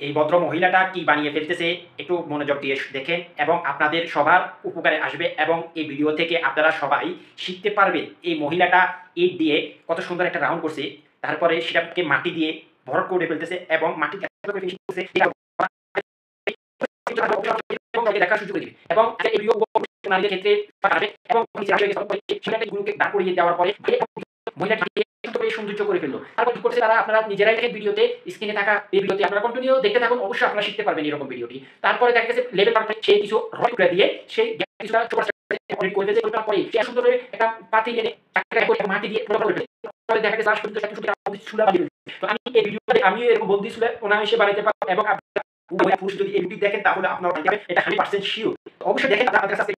এই ভদ্র মহিলাটা কি বানিয়ে ফেলতেছে একটু মনোযোগ দিয়ে দেখেন এবং আপনাদের সবার উপকারে আসবে এবং এই ভিডিও থেকে আপনারা সবাই শিখতে পারবেন। এই মহিলাটা ইট দিয়ে কত সুন্দর একটা রাউন্ড করছে, তারপরে সেটাকে মাটি দিয়ে ভরাট করে ফেলতেছে এবং মাটি দেখার সুযোগ দিবে এবং এই ভিডিও নারীদের ক্ষেত্রে এবং সেটাকে দাঁড় করিয়ে দেওয়ার পরে মহিলাটি সৌন্দর্য করে ফেললো। তারপর কি করছে তারা, আপনারা নিজেরাই দেখেন ভিডিওতে, স্ক্রিনে থাকা এই ভিডিওতে আপনারা কন্টিনিউ দেখতে থাকুন, অবশ্যই আপনারা শিখতে পারবেন এরকম ভিডিওটি। তারপরে দেখা গেছে লেভেল পার সে কিছু রড করে দিয়ে সেই কিছুটা করে ফেলছে, পরে সে সুন্দর করে একটা পাতি এনে মাটি দিয়ে পরে দেখা গেছে লাস্ট পর্যন্ত সুলা বানিয়ে ফেলছে। তো আমি এই ভিডিওতে আমিও এরকম বন্দি সুলা অনায়াসে বানাইতে পারবো এবং আপনারা পুরুষ যদি এই ভিডিও দেখেন তাহলে আপনারা এটা 100% শিওর। অবশ্যই দেখেন আপনাদের কাছে